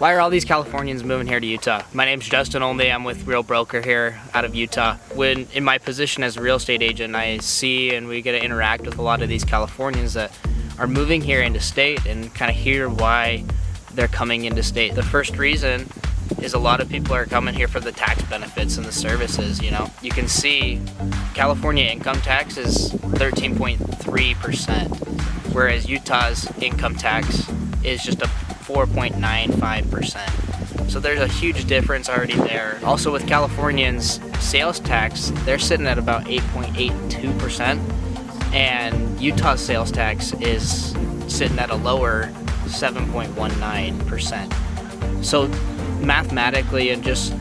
Why are all these Californians moving here to Utah? My name's Justin Only. I'm with Real Broker here out of Utah. When in my position as a real estate agent, I see and we get to interact with a lot of these Californians that are moving here into state and kind of hear why they're coming into state. The first reason is a lot of people are coming here for the tax benefits and the services. You know, you can see California income tax is 13.3%, whereas Utah's income tax is just a 4.95%. So there's a huge difference already there. Also with Californians, sales tax, they're sitting at about 8.82%, and Utah's sales tax is sitting at a lower 7.19%. So mathematically and just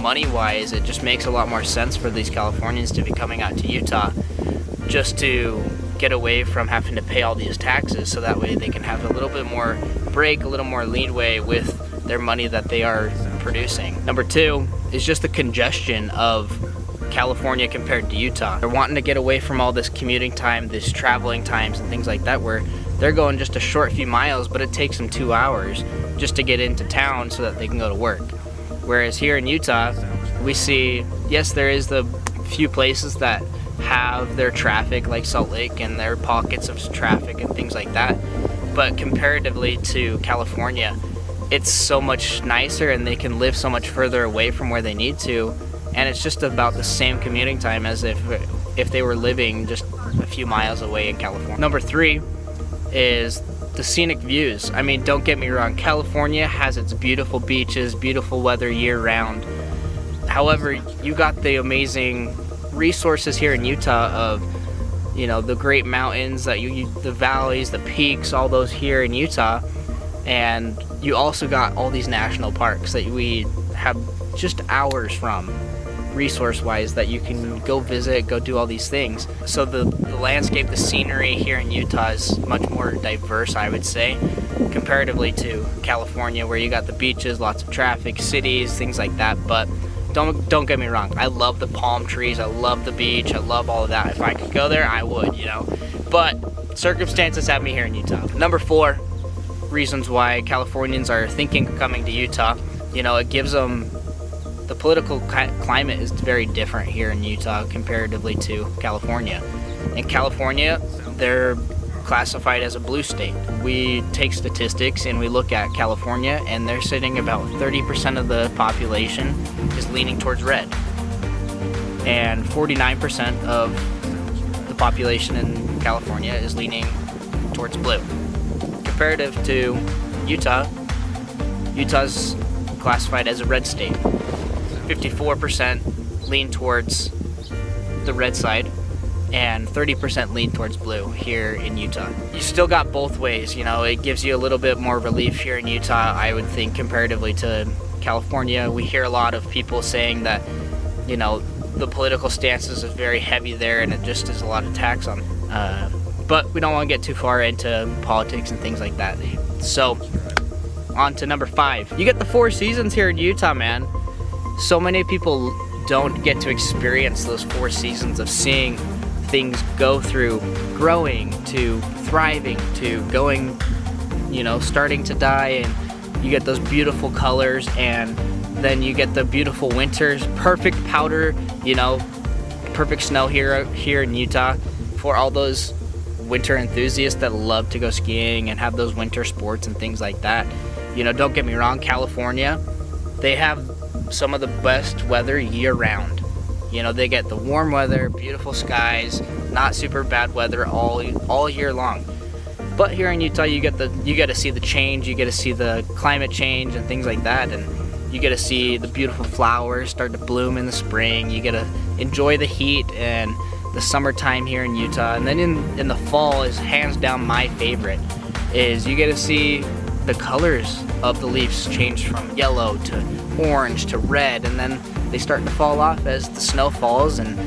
money-wise, it just makes a lot more sense for these Californians to be coming out to Utah just to get away from having to pay all these taxes, so that way they can have a little bit more break, a little more leeway with their money that they are producing. Number two is just the congestion of California compared to Utah. They're wanting to get away from all this commuting time, this traveling times and things like that, where they're going just a short few miles, but it takes them 2 hours just to get into town so that they can go to work. Whereas here in Utah, we see, yes, there is the few places that have their traffic like Salt Lake and their pockets of traffic and things like that, but comparatively to California, it's so much nicer and they can live so much further away from where they need to, and it's just about the same commuting time as if they were living just a few miles away in California. Number three is the scenic views. I mean, don't get me wrong, California has its beautiful beaches, beautiful weather year round. However, you got the amazing resources here in Utah of, you know, the great mountains that the valleys, the peaks, all those here in Utah, and you also got all these national parks that we have just hours from, resource-wise, that you can go visit, go do all these things. So the landscape, the scenery here in Utah is much more diverse, I would say, comparatively to California, where you got the beaches, lots of traffic, cities, things like that. But don't get me wrong, I love the palm trees, I love the beach, I love all of that. If I could go there, I would, you know. But circumstances have me here in Utah. Number four reasons why Californians are thinking of coming to Utah, you know, it gives them, the political climate is very different here in Utah comparatively to California. In California, they're classified as a blue state. We take statistics and we look at California, and they're sitting about 30% of the population is leaning towards red, and 49% of the population in California is leaning towards blue. Comparative to Utah, Utah's classified as a red state. 54% lean towards the red side, and 30% lean towards blue here in Utah. You still got both ways, you know, it gives you a little bit more relief here in Utah, I would think, comparatively to California. We hear a lot of people saying that, you know, the political stances is very heavy there and it just is a lot of tax on but we don't want to get too far into politics and things like that. So on to number five. You get the 4 seasons here in Utah, man. So many people don't get to experience those 4 seasons of seeing things go through growing to thriving to going, you know, starting to die, and you get those beautiful colors, and then you get the beautiful winters, perfect powder, you know, perfect snow here in Utah for all those winter enthusiasts that love to go skiing and have those winter sports and things like that. You know, don't get me wrong, California, they have some of the best weather year round. You know, they get the warm weather, beautiful skies, not super bad weather all year long. But here in Utah, you get to see the change, you get to see the climate change and things like that, and you get to see the beautiful flowers start to bloom in the spring. You get to enjoy the heat and the summertime here in Utah. And then in the fall is hands down my favorite, is you get to see the colors of the leaves change from yellow to orange to red, and then they start to fall off as the snow falls, and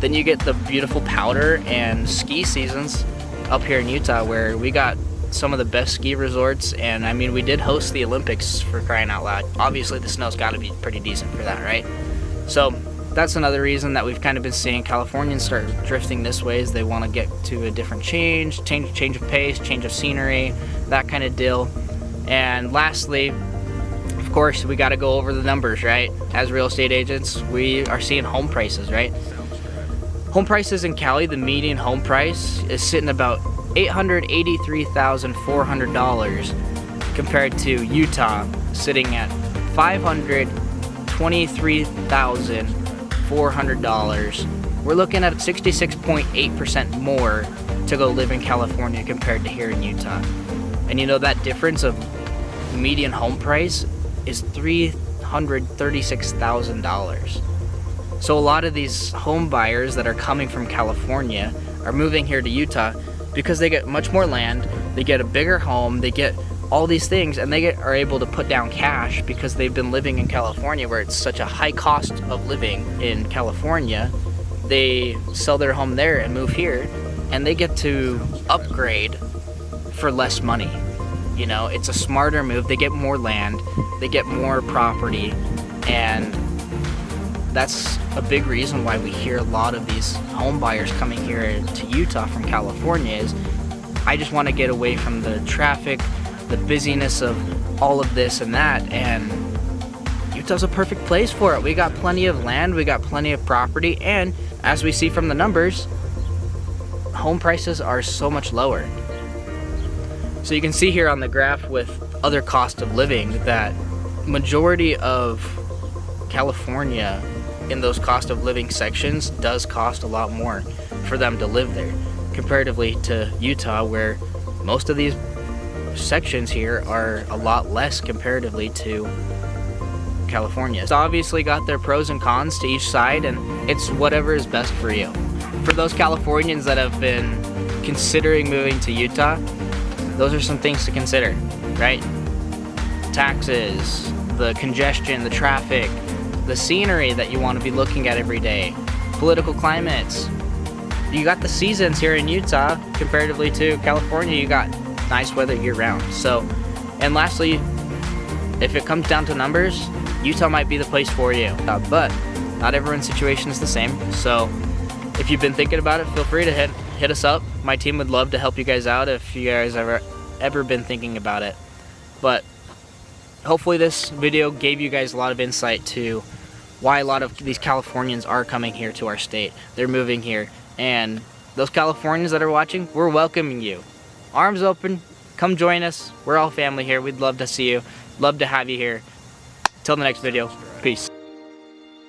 then you get the beautiful powder and ski seasons up here in Utah, where we got some of the best ski resorts. And I mean, we did host the Olympics, for crying out loud. Obviously the snow's got to be pretty decent for that, right? So that's another reason that we've kind of been seeing Californians start drifting this way, is they want to get to a different change of pace, change of scenery, that kind of deal. And lastly, of course, we got to go over the numbers, right? As real estate agents, we are seeing home prices, right? Home prices in Cali, the median home price is sitting about $883,400 compared to Utah sitting at $523,400. We're looking at 66.8% more to go live in California compared to here in Utah. And you know, that difference of median home price is $336,000. So a lot of these home buyers that are coming from California are moving here to Utah because they get much more land, they get a bigger home, they get all these things, and they are able to put down cash because they've been living in California where it's such a high cost of living in California. They sell their home there and move here, and they get to upgrade for less money. You know, it's a smarter move. They get more land, they get more property, and that's a big reason why we hear a lot of these home buyers coming here to Utah from California is, I just want to get away from the traffic, the busyness of all of this and that, and Utah's a perfect place for it. We got plenty of land, we got plenty of property, and as we see from the numbers, home prices are so much lower. So you can see here on the graph with other cost of living that majority of California in those cost of living sections does cost a lot more for them to live there comparatively to Utah, where most of these sections here are a lot less comparatively to California. It's obviously got their pros and cons to each side, and it's whatever is best for you. For those Californians that have been considering moving to Utah, those are some things to consider, right? Taxes, the congestion, the traffic, the scenery that you want to be looking at every day, political climates. You got the seasons here in Utah comparatively to California. You got nice weather year-round. So, and lastly, if it comes down to numbers, Utah might be the place for you. But not everyone's situation is the same. So if you've been thinking about it, feel free to hit us up. My team would love to help you guys out if you guys ever been thinking about it. But hopefully this video gave you guys a lot of insight to why a lot of these Californians are coming here to our state. They're moving here, and those Californians that are watching, we're welcoming you. Arms open, come join us. We're all family here. We'd love to see you, love to have you here. Till the next video.